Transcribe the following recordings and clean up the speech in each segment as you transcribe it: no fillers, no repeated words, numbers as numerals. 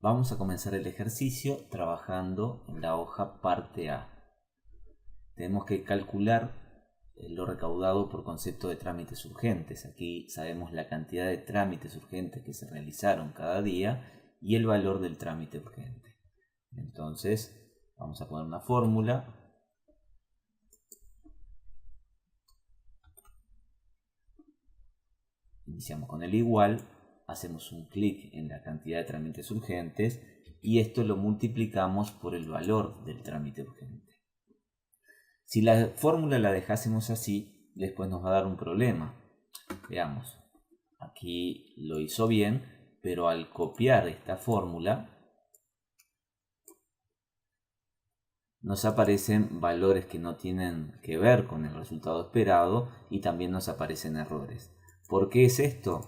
Vamos a comenzar el ejercicio trabajando en la hoja parte A. Tenemos que calcular lo recaudado por concepto de trámites urgentes. Aquí sabemos la cantidad de trámites urgentes que se realizaron cada día y el valor del trámite urgente. Entonces, vamos a poner una fórmula. Iniciamos con el igual, hacemos un clic en la cantidad de trámites urgentes y esto lo multiplicamos por el valor del trámite urgente. Si la fórmula la dejásemos así, después nos va a dar un problema. Veamos, aquí lo hizo bien, pero al copiar esta fórmula nos aparecen valores que no tienen que ver con el resultado esperado y también nos aparecen errores. ¿Por qué es esto?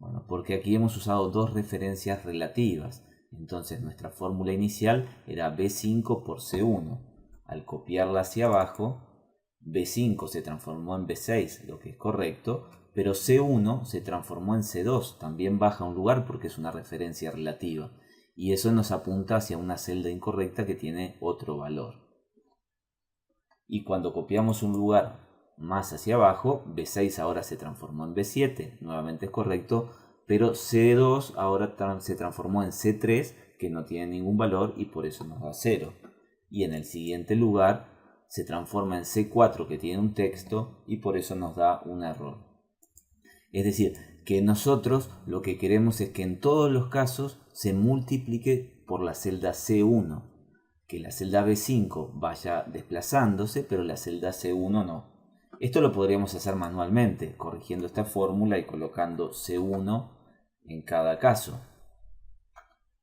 Bueno, porque aquí hemos usado dos referencias relativas. Entonces nuestra fórmula inicial era B5 por C1. Al copiarla hacia abajo, B5 se transformó en B6, lo que es correcto, pero C1 se transformó en C2, también baja un lugar porque es una referencia relativa. Y eso nos apunta hacia una celda incorrecta que tiene otro valor. Y cuando copiamos un lugar más hacia abajo, B6 ahora se transformó en B7, nuevamente es correcto, pero C2 ahora se transformó en C3, que no tiene ningún valor y por eso nos da 0. Y en el siguiente lugar se transforma en C4, que tiene un texto, y por eso nos da un error. Es decir, que nosotros lo que queremos es que en todos los casos se multiplique por la celda C1, que la celda B5 vaya desplazándose, pero la celda C1 no. Esto lo podríamos hacer manualmente, corrigiendo esta fórmula y colocando C1 en cada caso.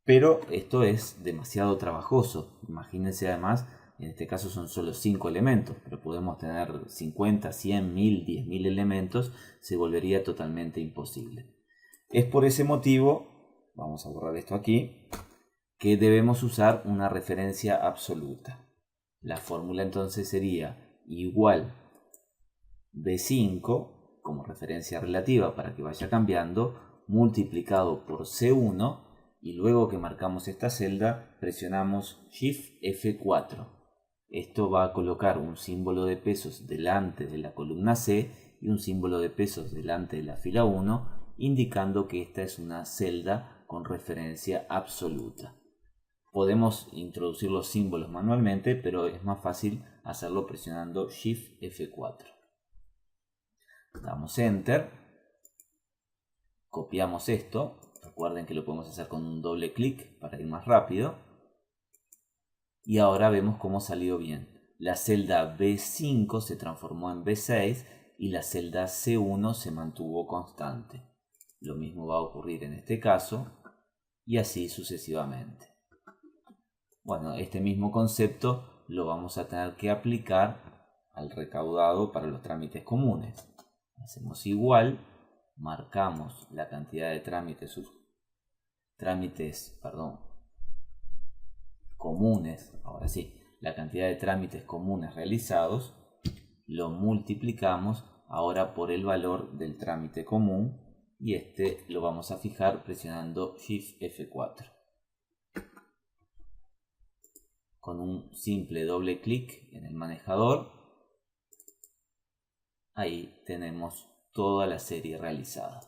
Pero esto es demasiado trabajoso. Imagínense además, en este caso son solo 5 elementos, pero podemos tener 50, 100, 1000, 10.000 elementos, se volvería totalmente imposible. Es por ese motivo, vamos a borrar esto aquí, que debemos usar una referencia absoluta. La fórmula entonces sería igual B5 como referencia relativa para que vaya cambiando, multiplicado por C1, y luego que marcamos esta celda presionamos Shift F4. Esto va a colocar un símbolo de pesos delante de la columna C y un símbolo de pesos delante de la fila 1, indicando que esta es una celda con referencia absoluta. Podemos introducir los símbolos manualmente, pero es más fácil hacerlo presionando Shift F4. Damos Enter, copiamos esto, recuerden que lo podemos hacer con un doble clic para ir más rápido, y ahora vemos cómo salió bien. La celda B5 se transformó en B6 y la celda C1 se mantuvo constante. Lo mismo va a ocurrir en este caso y así sucesivamente. Bueno, este mismo concepto lo vamos a tener que aplicar al recaudado para los trámites comunes. Hacemos igual, marcamos la cantidad de trámites comunes, ahora sí, la cantidad de trámites comunes realizados, lo multiplicamos ahora por el valor del trámite común y este lo vamos a fijar presionando Shift F4. Con un simple doble clic en el manejador, ahí tenemos toda la serie realizada.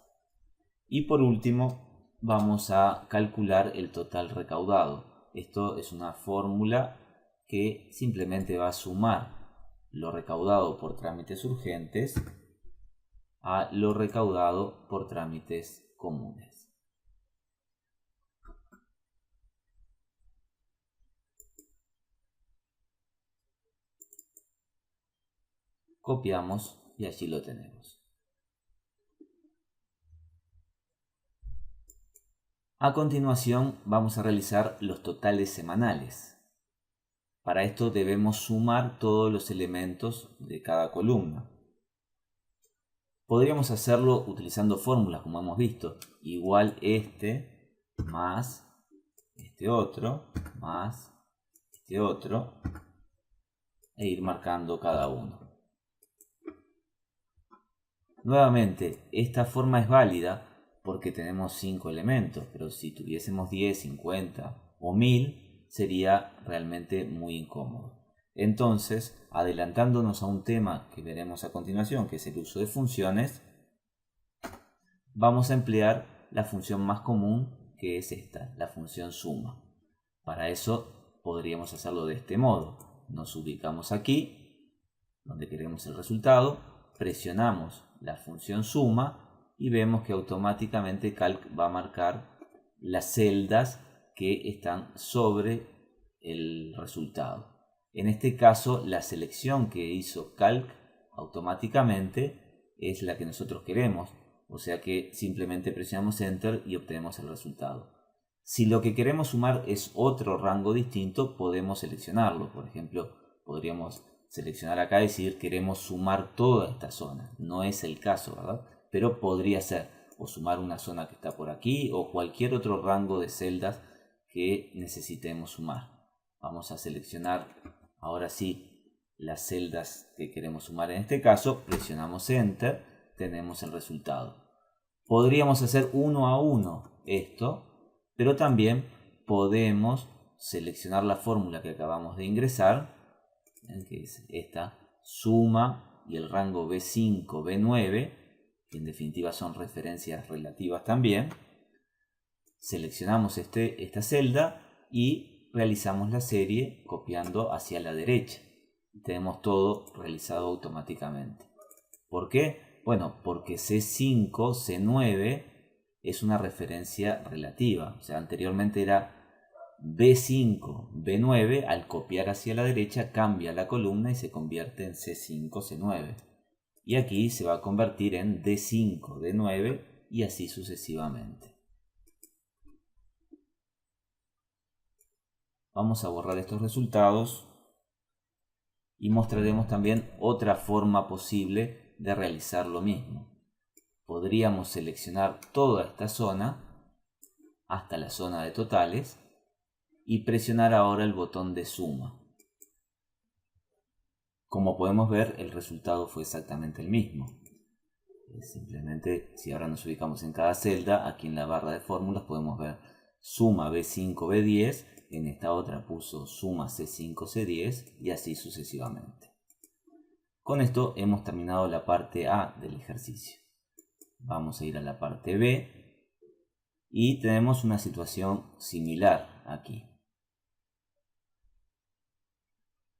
Y por último vamos a calcular el total recaudado. Esto es una fórmula que simplemente va a sumar lo recaudado por trámites urgentes a lo recaudado por trámites comunes. Copiamos y allí lo tenemos. A continuación vamos a realizar los totales semanales. Para esto debemos sumar todos los elementos de cada columna. Podríamos hacerlo utilizando fórmulas como hemos visto. Igual este más este otro más este otro e ir marcando cada uno. Nuevamente, esta forma es válida porque tenemos 5 elementos, pero si tuviésemos 10, 50 o 1000 sería realmente muy incómodo. Entonces, adelantándonos a un tema que veremos a continuación, que es el uso de funciones, vamos a emplear la función más común, que es esta, la función suma. Para eso podríamos hacerlo de este modo. Nos ubicamos aquí, donde queremos el resultado, presionamos la función suma y vemos que automáticamente Calc va a marcar las celdas que están sobre el resultado. En este caso, la selección que hizo Calc automáticamente es la que nosotros queremos, o sea que simplemente presionamos Enter y obtenemos el resultado. Si lo que queremos sumar es otro rango distinto, podemos seleccionarlo. Por ejemplo, podríamos seleccionar acá y decir queremos sumar toda esta zona. No es el caso, ¿verdad? Pero podría ser, o sumar una zona que está por aquí, o cualquier otro rango de celdas que necesitemos sumar. Vamos a seleccionar ahora sí las celdas que queremos sumar. En este caso, presionamos Enter, tenemos el resultado. Podríamos hacer uno a uno esto, pero también podemos seleccionar la fórmula que acabamos de ingresar, que es esta, suma y el rango B5, B9, que en definitiva son referencias relativas también. Seleccionamos esta celda y realizamos la serie copiando hacia la derecha. Tenemos todo realizado automáticamente. ¿Por qué? Bueno, porque C5, C9 es una referencia relativa. O sea, anteriormente era B5, B9. Al copiar hacia la derecha cambia la columna y se convierte en C5, C9. Y aquí se va a convertir en D5, D9 y así sucesivamente. Vamos a borrar estos resultados y mostraremos también otra forma posible de realizar lo mismo. Podríamos seleccionar toda esta zona hasta la zona de totales y presionar ahora el botón de suma. Como podemos ver, el resultado fue exactamente el mismo. Simplemente, si ahora nos ubicamos en cada celda, aquí en la barra de fórmulas podemos ver suma B5, B10, en esta otra puso suma C5, C10 y así sucesivamente. Con esto hemos terminado la parte A del ejercicio. Vamos a ir a la parte B y tenemos una situación similar aquí.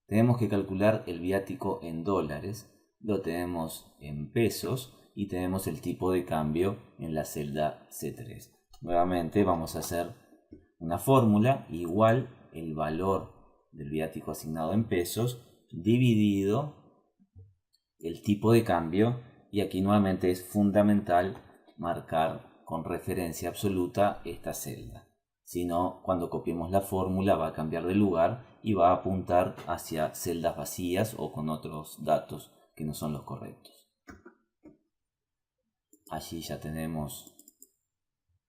Tenemos que calcular el viático en dólares, lo tenemos en pesos y tenemos el tipo de cambio en la celda C3. Nuevamente vamos a hacer una fórmula igual el valor del viático asignado en pesos dividido el tipo de cambio, y aquí nuevamente es fundamental marcar con referencia absoluta esta celda. Si no, cuando copiemos la fórmula va a cambiar de lugar y va a apuntar hacia celdas vacías o con otros datos que no son los correctos. Allí ya tenemos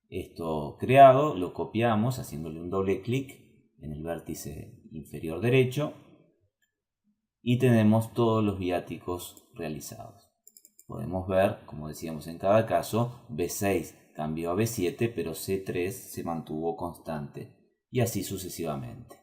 esto creado, lo copiamos haciéndole un doble clic en el vértice inferior derecho y tenemos todos los viáticos realizados. Podemos ver, como decíamos en cada caso, B6 cambió a B7, pero C3 se mantuvo constante, y así sucesivamente.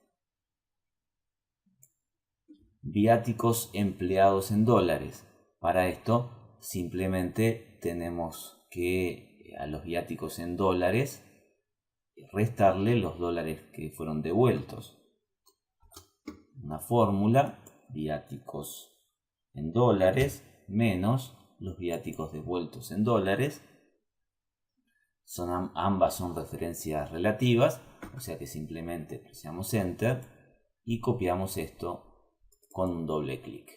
Viáticos empleados en dólares. Para esto simplemente tenemos que a los viáticos en dólares restarle los dólares que fueron devueltos. Una fórmula, viáticos en dólares menos los viáticos devueltos en dólares. Ambas son referencias relativas, o sea que simplemente presionamos Enter y copiamos esto con un doble clic.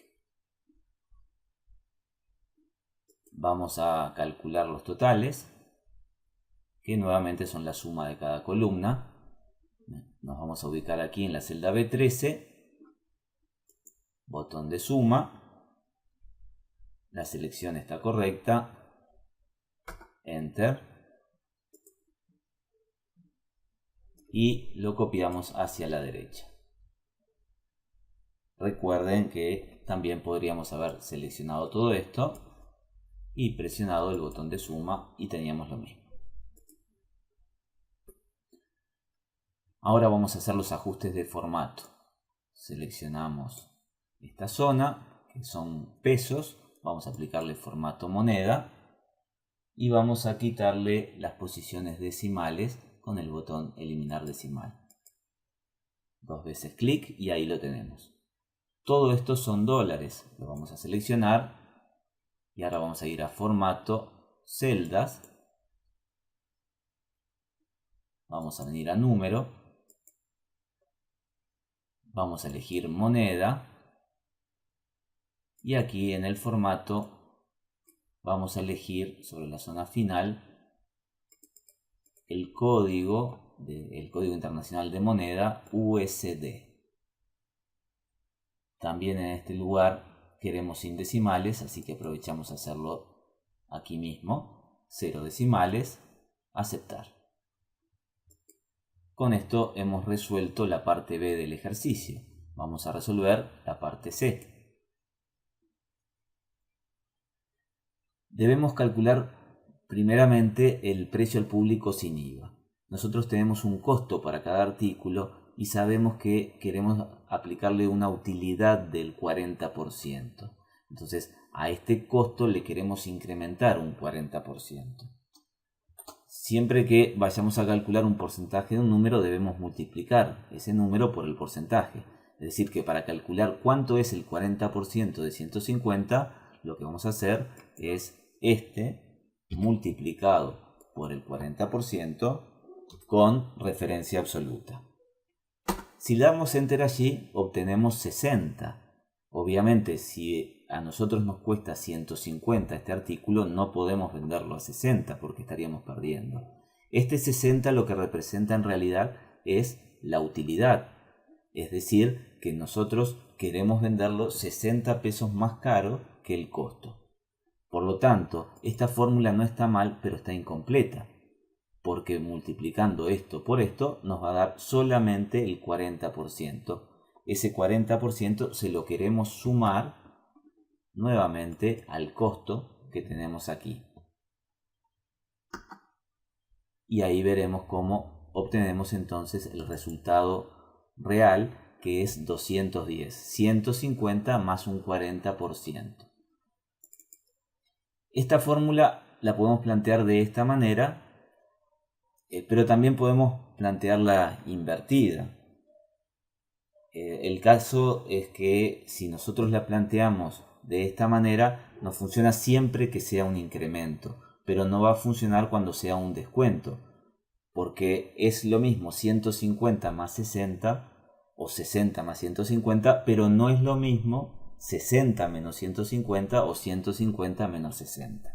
Vamos a calcular los totales, que nuevamente son la suma de cada columna. Nos vamos a ubicar aquí en la celda B13, botón de suma, la selección está correcta, Enter, y lo copiamos hacia la derecha. Recuerden que también podríamos haber seleccionado todo esto y presionado el botón de suma y teníamos lo mismo. Ahora vamos a hacer los ajustes de formato. Seleccionamos esta zona, que son pesos, vamos a aplicarle formato moneda y vamos a quitarle las posiciones decimales con el botón eliminar decimal. 2 veces clic y ahí lo tenemos. Todo esto son dólares, lo vamos a seleccionar y ahora vamos a ir a formato, celdas, vamos a venir a número. Vamos a elegir moneda y aquí en el formato vamos a elegir sobre la zona final el código internacional de moneda USD. También en este lugar queremos sin decimales, así que aprovechamos a hacerlo aquí mismo. 0 decimales, aceptar. Con esto hemos resuelto la parte B del ejercicio. Vamos a resolver la parte C. Debemos calcular primeramente el precio al público sin IVA. Nosotros tenemos un costo para cada artículo y sabemos que queremos aplicarle una utilidad del 40%. Entonces a este costo le queremos incrementar un 40%. Siempre que vayamos a calcular un porcentaje de un número debemos multiplicar ese número por el porcentaje. Es decir que para calcular cuánto es el 40% de 150, lo que vamos a hacer es este multiplicado por el 40% con referencia absoluta. Si le damos enter allí obtenemos 60. Obviamente si a nosotros nos cuesta 150 este artículo, no podemos venderlo a 60 porque estaríamos perdiendo. Este 60 lo que representa en realidad es la utilidad. Es decir, que nosotros queremos venderlo 60 pesos más caro que el costo. Por lo tanto, esta fórmula no está mal, pero está incompleta. Porque multiplicando esto por esto nos va a dar solamente el 40%. Ese 40% se lo queremos sumar nuevamente al costo que tenemos aquí. Y ahí veremos cómo obtenemos entonces el resultado real, que es 210. 150 más un 40%. Esta fórmula la podemos plantear de esta manera, pero también podemos plantearla invertida. El caso es que si nosotros la planteamos de esta manera, nos funciona siempre que sea un incremento, pero no va a funcionar cuando sea un descuento, porque es lo mismo 150 más 60 o 60 más 150, pero no es lo mismo 60 menos 150 o 150 menos 60.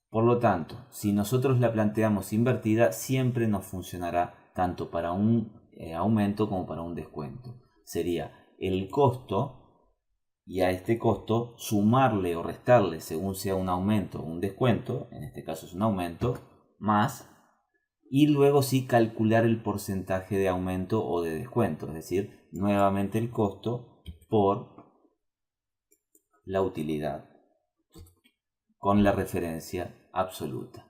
Por lo tanto, si nosotros la planteamos invertida, siempre nos funcionará tanto para un aumento como para un descuento. Sería el costo y a este costo sumarle o restarle según sea un aumento o un descuento, en este caso es un aumento, más, y luego sí calcular el porcentaje de aumento o de descuento, es decir, nuevamente el costo por la utilidad con la referencia absoluta.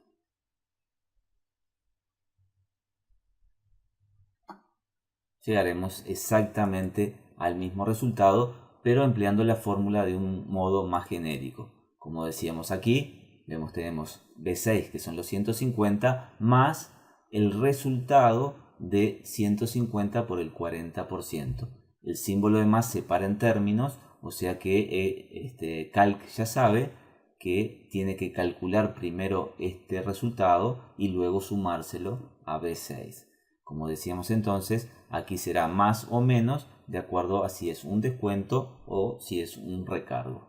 Llegaremos exactamente al mismo resultado, pero empleando la fórmula de un modo más genérico. Como decíamos aquí, tenemos B6, que son los 150, más el resultado de 150 por el 40%. El símbolo de más se para en términos, o sea que Calc ya sabe que tiene que calcular primero este resultado y luego sumárselo a B6. Como decíamos entonces, aquí será más o menos de acuerdo a si es un descuento o si es un recargo.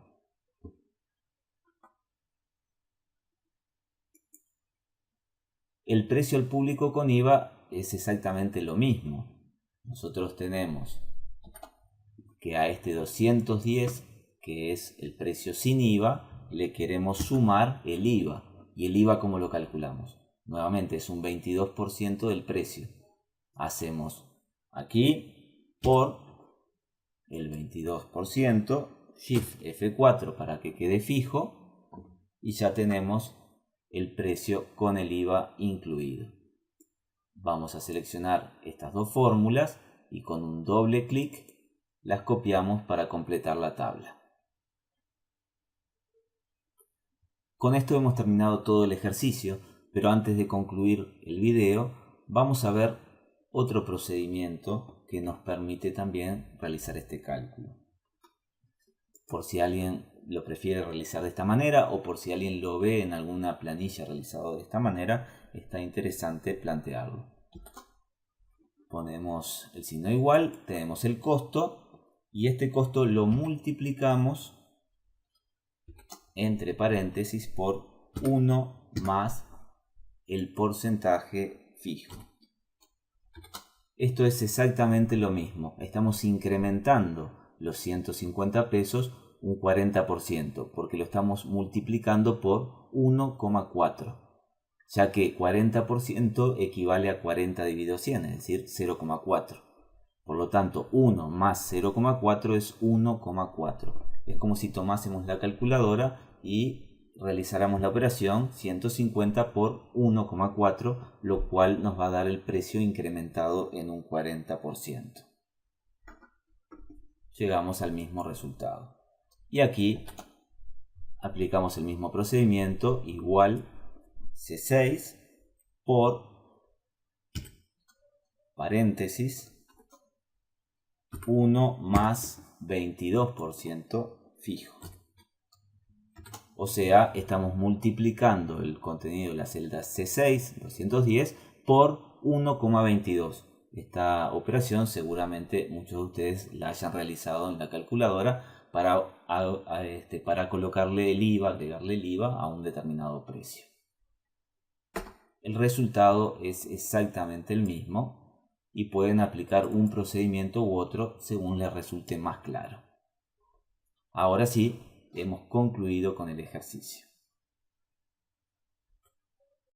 El precio al público con IVA es exactamente lo mismo. Nosotros tenemos que a este 210, que es el precio sin IVA, le queremos sumar el IVA. ¿Y el IVA cómo lo calculamos? Nuevamente es un 22% del precio. Hacemos aquí por el 22%, Shift F4 para que quede fijo, y ya tenemos el precio con el IVA incluido. Vamos a seleccionar estas dos fórmulas y con un doble clic las copiamos para completar la tabla. Con esto hemos terminado todo el ejercicio, pero antes de concluir el video vamos a ver otro procedimiento que nos permite también realizar este cálculo. Por si alguien lo prefiere realizar de esta manera o por si alguien lo ve en alguna planilla realizado de esta manera, está interesante plantearlo. Ponemos el signo igual, tenemos el costo y este costo lo multiplicamos entre paréntesis por 1 más el porcentaje fijo. Esto es exactamente lo mismo, estamos incrementando los 150 pesos un 40% porque lo estamos multiplicando por 1,4, ya que 40% equivale a 40 dividido 100, es decir 0,4. Por lo tanto 1 más 0,4 es 1,4. Es como si tomásemos la calculadora y realizáramos la operación 150 por 1,4, lo cual nos va a dar el precio incrementado en un 40%. Llegamos al mismo resultado. Y aquí aplicamos el mismo procedimiento, igual C6 por paréntesis 1 más 22% fijo. O sea, estamos multiplicando el contenido de la celda C6, 210, por 1,22. Esta operación seguramente muchos de ustedes la hayan realizado en la calculadora para colocarle el IVA, agregarle el IVA a un determinado precio. El resultado es exactamente el mismo y pueden aplicar un procedimiento u otro según les resulte más claro. Ahora sí, hemos concluido con el ejercicio.